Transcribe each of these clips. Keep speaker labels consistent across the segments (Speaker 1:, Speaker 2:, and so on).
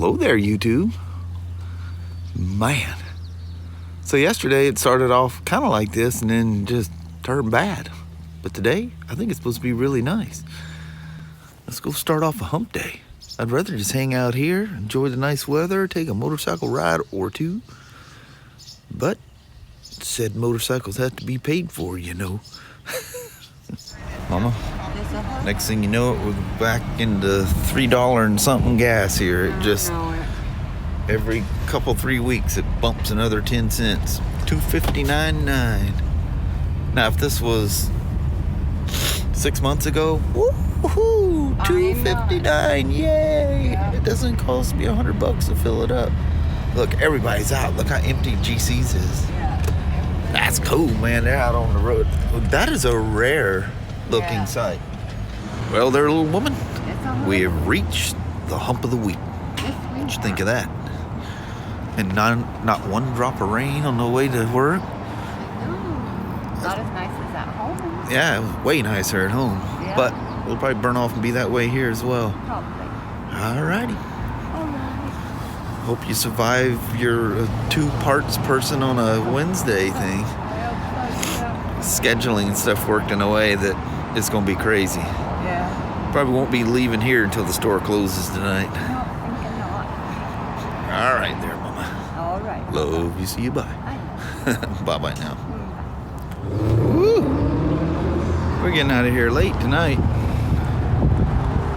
Speaker 1: Hello there, YouTube. Man. So yesterday it started off kind of like this and then just turned bad. But today, I think it's supposed to be really nice. Let's go start off a hump day. I'd rather just hang out here, enjoy the nice weather, take a motorcycle ride or two. But said motorcycles have to be paid for, you know. Mama, next thing you know, we're back into $3 and something gas here. It just, every couple, 3 weeks, it bumps another 10 cents. $2.59.9. Now, if this was 6 months ago, woohoo, $2.59, yay! Yeah. It doesn't cost me $100 to fill it up. Look, everybody's out. Look how empty GC's is. Yeah. That's cool, man. They're out on the road. That is a rare looking sight. Well, there, little woman, we have reached the hump of the week. What'd you think of that? And not one drop of rain on the way to work.
Speaker 2: Not as nice as at home.
Speaker 1: Yeah, it was way nicer at home. Yeah. But we'll probably burn off and be that way here as well.
Speaker 2: Probably.
Speaker 1: Alrighty. Hope you survive your 2 parts person on a Wednesday thing. Scheduling and stuff worked in a way that it's going to be crazy.
Speaker 2: Yeah.
Speaker 1: Probably won't be leaving here until the store closes tonight.
Speaker 2: No, thinking not.
Speaker 1: All right there, Mama.
Speaker 2: All right.
Speaker 1: Love you. See you. Bye. Bye-bye now.
Speaker 2: Woo.
Speaker 1: We're getting out of here late tonight.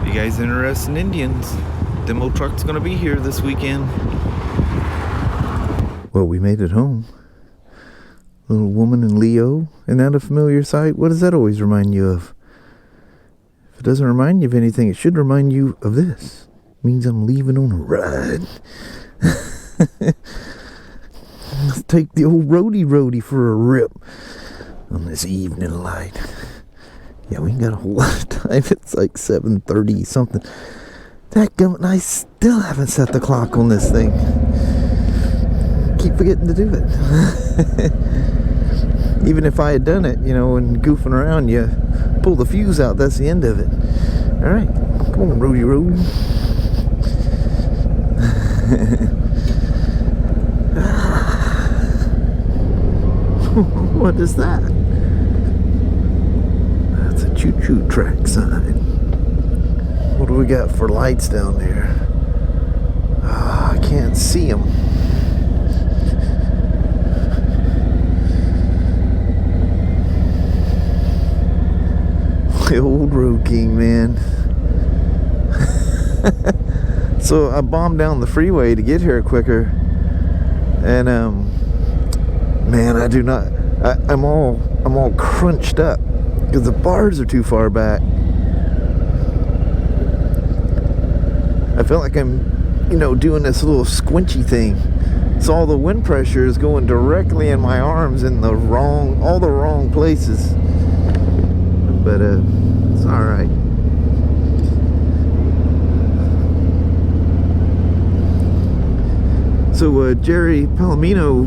Speaker 1: If you guys interested in Indians, demo truck's going to be here this weekend. Well, we made it home. Little woman in Leo. Isn't that a familiar sight? What does that always remind you of? If it doesn't remind you of anything, it should remind you of this. It means I'm leaving on a ride. Let's take the old roadie for a rip on this evening light. Yeah, we ain't got a whole lot of time. It's like 7:30 something. Dadgummit, I still haven't set the clock on this thing. Keep forgetting to do it. Even if I had done it, you know, and goofing around, you pull the fuse out, that's the end of it. Alright, come on, roadie road. What is that? That's a choo-choo track sign. What do we got for lights down there? I can't see them. The old Road King, man. So I bombed down the freeway to get here quicker, and man, I do not. I'm all crunched up because the bars are too far back. I feel like I'm, you know, doing this little squinchy thing. So all the wind pressure is going directly in my arms in all the wrong places. But it's all right. So Jerry Palomino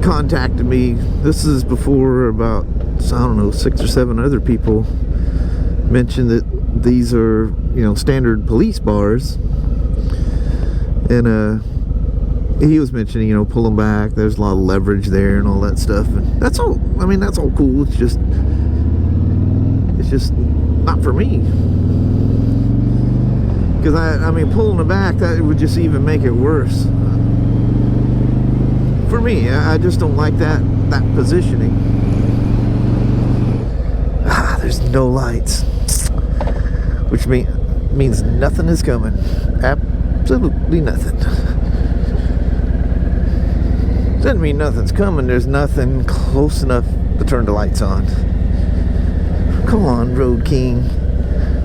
Speaker 1: contacted me. This is before about, I don't know, 6 or 7 other people mentioned that these are, you know, standard police bars, and he was mentioning, you know, pull them back, there's a lot of leverage there and all that stuff, and that's all. I mean, that's all cool. It's just not for me, because I mean, pulling them back, that would just even make it worse for me. I just don't like that positioning. There's no lights, which means nothing is coming. Absolutely nothing. Doesn't mean nothing's coming. There's nothing close enough to turn the lights on. Come on, Road King.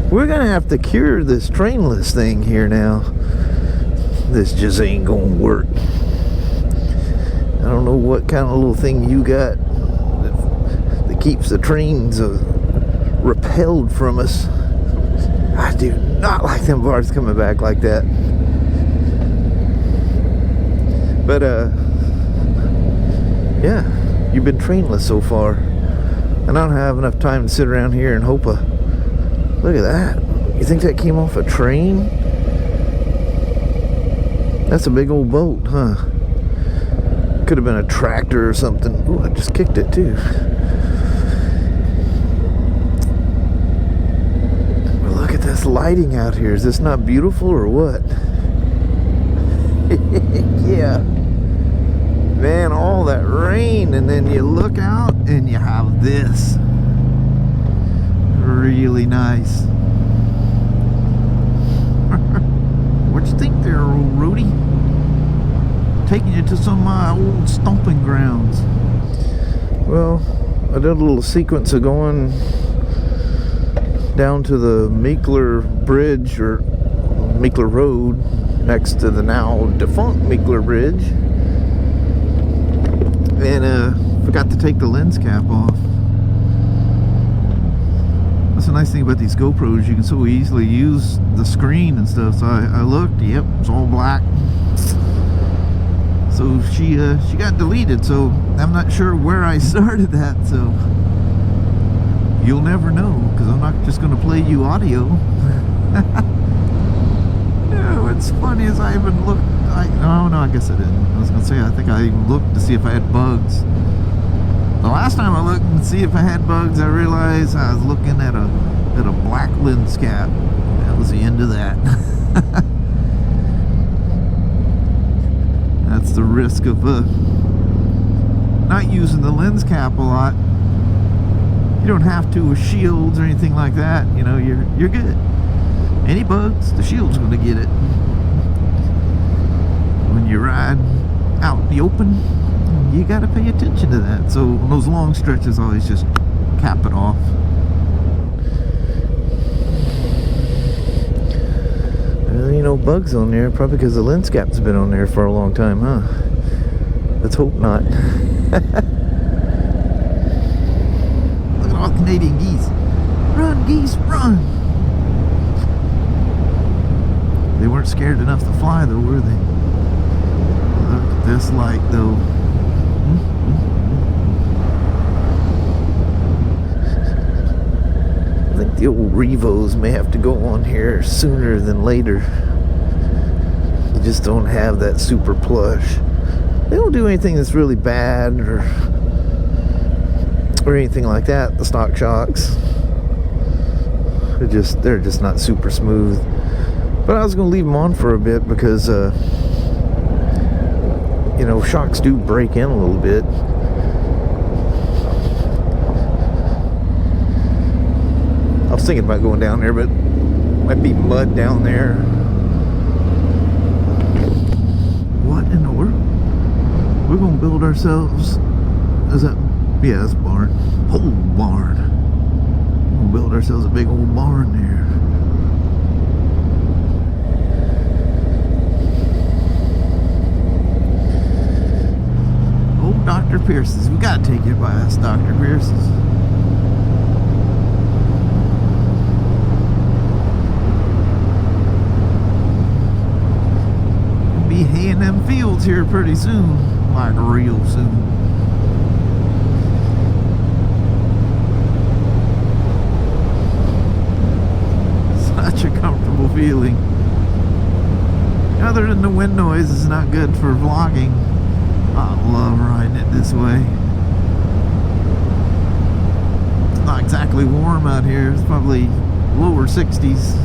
Speaker 1: We're gonna have to cure this trainless thing here now. This just ain't gonna work. I don't know what kind of little thing you got that keeps the trains repelled from us. I do not like them bars coming back like that. But yeah, you've been trainless so far, and I don't have enough time to sit around here and hope look at that. You think that came off a train? That's a big old boat, huh? Could have been a tractor or something. Ooh, I just kicked it too. Well, look at this lighting out here. Is this not beautiful or what? Yeah. Man, all that rain, and then you look out and you have this. Really nice. What you think there, old roadie? Taking you to some of my old stomping grounds. Well, I did a little sequence of going down to the Meekler Bridge, or Meekler Road, next to the now defunct Meekler Bridge, and forgot to take the lens cap off. That's a nice thing about these GoPros, you can so easily use the screen and stuff. So I looked, yep, it's all black. So she got deleted, so I'm not sure where I started that, so you'll never know, because I'm not just going to play you audio. No, what's funny is I even looked, oh no, I guess I didn't. I was going to say, I think I even looked to see if I had bugs. The last time I looked and see if I had bugs, I realized I was looking at a black lens cap. That was the end of that. That's the risk of not using the lens cap a lot. You don't have to with shields or anything like that. You know, you're good. Any bugs, the shield's going to get it. When you ride out in the open, you got to pay attention to that. So on those long stretches, I always just cap it off. Well, you know, bugs on there, probably because the lens cap's been on there for a long time, huh? Let's hope not. Look at all the Canadian geese. Run, geese, run! They weren't scared enough to fly, though, were they? Look at this light, though. I think the old Revos may have to go on here sooner than later. You just don't have that super plush. They don't do anything that's really bad or anything like that, the stock shocks. They're just not super smooth. But I was going to leave them on for a bit because you know, shocks do break in a little bit. I was thinking about going down there, but might be mud down there. What in the world? We're gonna build ourselves. Is that? Yeah, that's a barn. Whole barn. We're gonna build ourselves a big old barn there. Old Dr. Pierce's. We gotta take it by us, Dr. Pierce's. Be haying them fields here pretty soon, like real soon. Such a comfortable feeling. Other than the wind noise, it's not good for vlogging. I love riding it this way. It's not exactly warm out here. It's probably lower 60s.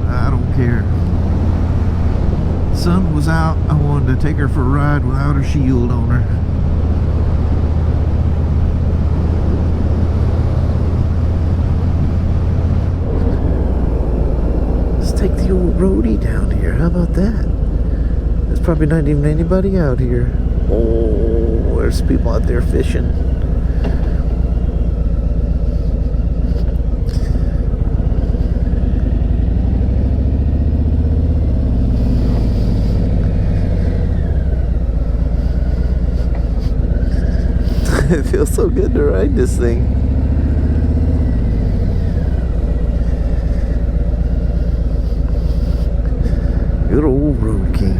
Speaker 1: I don't care. Sun was out. I wanted to take her for a ride without a shield on her. Let's take the old roadie down here. How about that? There's probably not even anybody out here. Oh, there's people out there fishing. It feels so good to ride this thing. Good old Road King.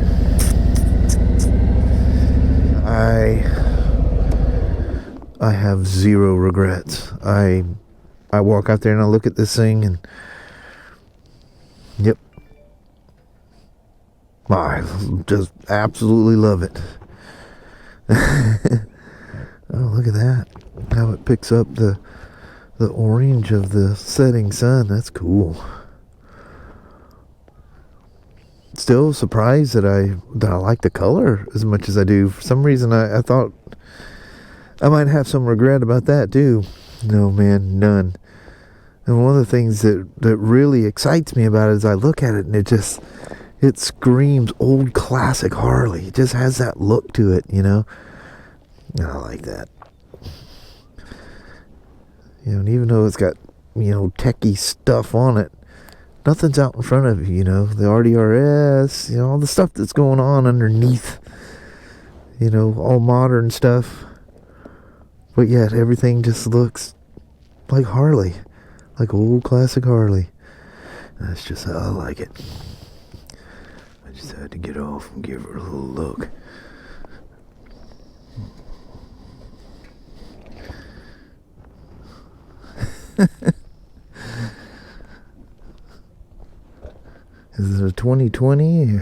Speaker 1: I have zero regrets. I I walk out there and I look at this thing and yep, I just absolutely love it. Oh, look at that, how it picks up the orange of the setting sun. That's cool. Still surprised that I like the color as much as I do. For some reason I thought I might have some regret about that too. No, man, none. And one of the things that really excites me about it is I look at it and it screams old classic Harley. It just has that look to it, you know. And I like that. You know, and even though it's got, you know, techie stuff on it, nothing's out in front of you, you know. The RDRS, you know, all the stuff that's going on underneath, you know, all modern stuff. But yet everything just looks like Harley, like old classic Harley. That's just how I like it. I just had to get off and give her a little look. Is it a 2020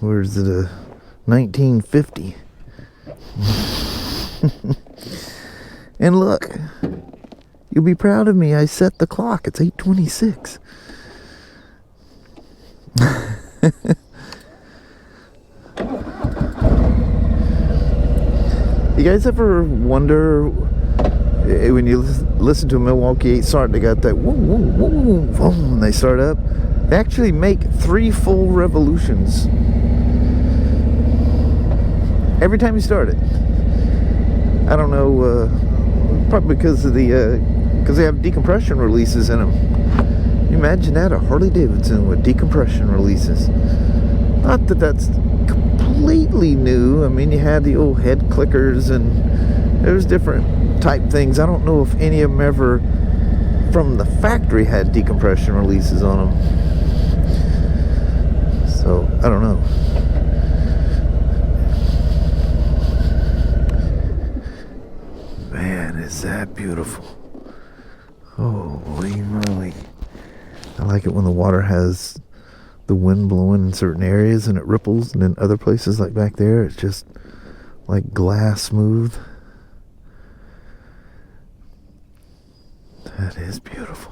Speaker 1: or is it a 1950? And look, you'll be proud of me. I set the clock. It's 8:26. You guys ever wonder when you listen to a Milwaukee 8 start, they got that woo woo woo woo when they start up? They actually make 3 full revolutions every time you start it. I don't know, probably because of because they have decompression releases in them. You imagine that, a Harley-Davidson with decompression releases. Not that that's completely new. I mean, you had the old head clickers and there's different type things. I don't know if any of them ever from the factory had decompression releases on them. So, I don't know. Man, is that beautiful. Holy moly. I like it when the water has the wind blowing in certain areas and it ripples, and then other places like back there it's just like glass smooth. That is beautiful.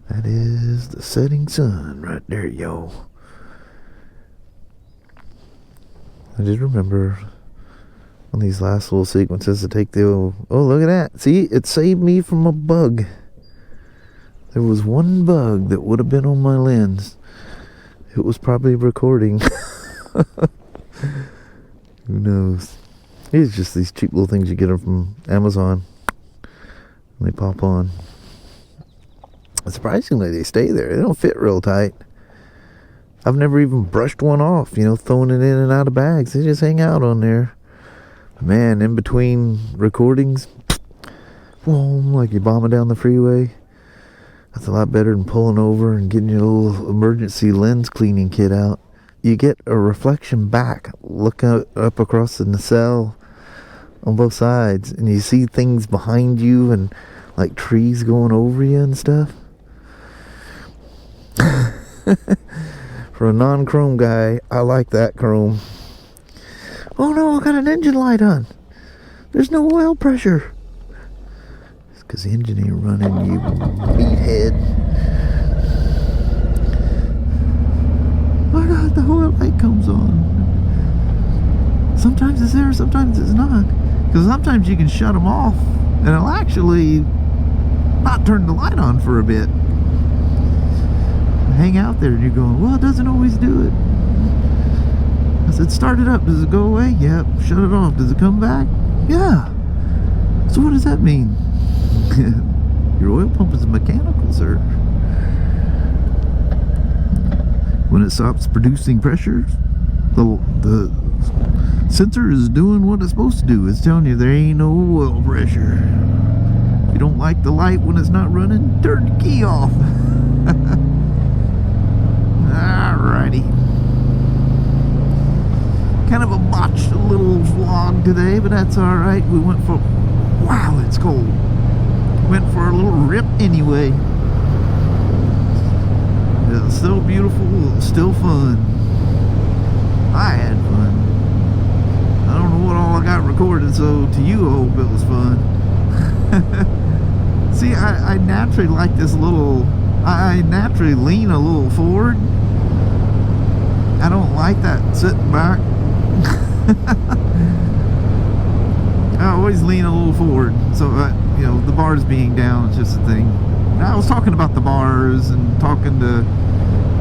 Speaker 1: That is the setting sun right there, yo. I did remember on these last little sequences to take the oh, look at that. See, it saved me from a bug. There was one bug that would have been on my lens. It was probably recording. Who knows? It's just these cheap little things you get them from Amazon. And they pop on. And surprisingly, they stay there. They don't fit real tight. I've never even brushed one off, you know, throwing it in and out of bags. They just hang out on there. But man, in between recordings, boom, like you're bombing down the freeway. That's a lot better than pulling over and getting your little emergency lens cleaning kit out. You get a reflection back. Look up across the nacelle on both sides, and you see things behind you and like trees going over you and stuff. For a non-chrome guy, I like that chrome. Oh no, I got an engine light on. There's no oil pressure. It's because the engine ain't running, you meathead. Why not? The oil light comes on. Sometimes it's there, sometimes it's not. Because sometimes you can shut them off and it'll actually not turn the light on for a bit. Hang out there and you're going, well, it doesn't always do it. I said, start it up. Does it go away? Yep. Shut it off. Does it come back? Yeah. So what does that mean? Your oil pump is mechanical, sir. When it stops producing pressure, the sensor is doing what it's supposed to do. It's telling you there ain't no oil pressure. If you don't like the light when it's not running, turn the key off. Alrighty. Kind of a botched little vlog today, but that's alright. We went for wow, it's cold. Went for a little rip anyway. Yeah, still beautiful, still fun. I had fun. I don't know what all I got recorded, so to you I hope it was fun. See, I naturally like this little, I naturally lean a little forward. I don't like that sitting back. I always lean a little forward, so you know, the bars being down is just a thing. Now, I was talking about the bars and talking to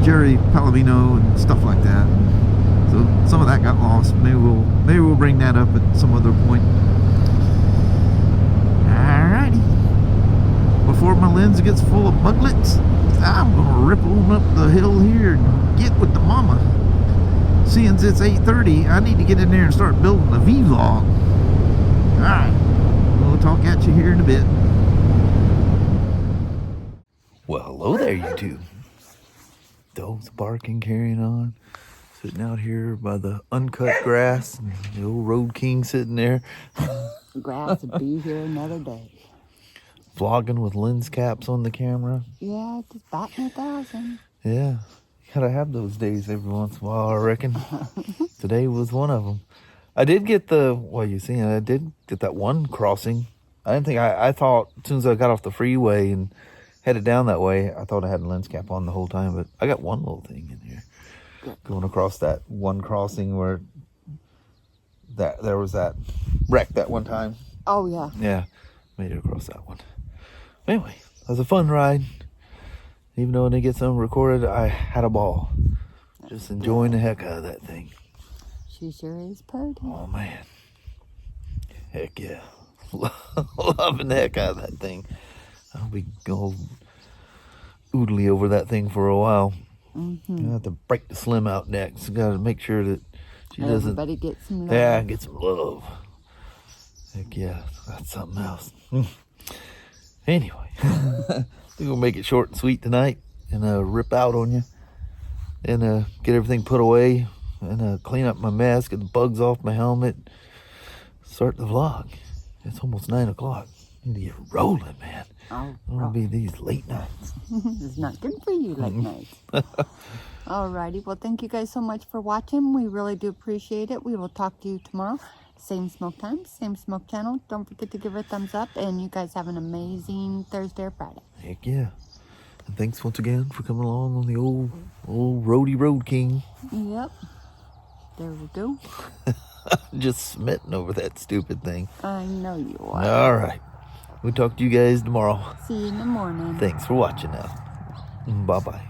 Speaker 1: Jerry Palomino and stuff like that. So some of that got lost. Maybe we'll bring that up at some other point. Alrighty. Before my lens gets full of buglets, I'm gonna rip on up the hill here and get with the mama. Seeing it's 8:30, I need to get in there and start building a vlog. Alright, we'll talk at you here in a bit. Well, hello there, YouTube. Dogs barking, carrying on. Sitting out here by the uncut grass. And the old Road King sitting there.
Speaker 2: Grass would be here another day.
Speaker 1: Vlogging with lens caps on the camera.
Speaker 2: Yeah, just batting 1,000.
Speaker 1: Yeah, gotta have those days every once in a while, I reckon. Today was one of them. I did get I did get that one crossing. I didn't think, I thought as soon as I got off the freeway and headed down that way, I thought I had a lens cap on the whole time, but I got one little thing in here. Going across that one crossing where there was that wreck that one time.
Speaker 2: Oh, yeah.
Speaker 1: Yeah, made it across that one. Anyway, it was a fun ride. Even though I didn't get some recorded, I had a ball. Just enjoying the heck out of that thing.
Speaker 2: She sure is pretty.
Speaker 1: Oh, man. Heck yeah. Loving the heck out of that thing. I'll be going oodly over that thing for a while. I have to break the Slim out next. Got to make sure that she doesn't.
Speaker 2: Everybody gets some love.
Speaker 1: Yeah, get some love. Heck yeah, that's something else. Anyway, we're gonna make it short and sweet tonight, and rip out on you, and get everything put away, and clean up my mess, get the bugs off my helmet, start the vlog. It's almost 9 o'clock. Need to get rolling, man.
Speaker 2: Oh,
Speaker 1: I don't want to be these late nights.
Speaker 2: It's not good for you late nights. Alrighty, well, thank you guys so much for watching. We really do appreciate it. We will talk to you tomorrow. Same smoke time, same smoke channel. Don't forget to give her a thumbs up, and you guys have an amazing Thursday or Friday.
Speaker 1: Heck yeah. And thanks once again for coming along on the old roadie Road King.
Speaker 2: Yep. There we go.
Speaker 1: Just smitten over that stupid thing.
Speaker 2: I know you are.
Speaker 1: All right. We'll talk to you guys tomorrow.
Speaker 2: See you in the morning.
Speaker 1: Thanks for watching now. Bye-bye.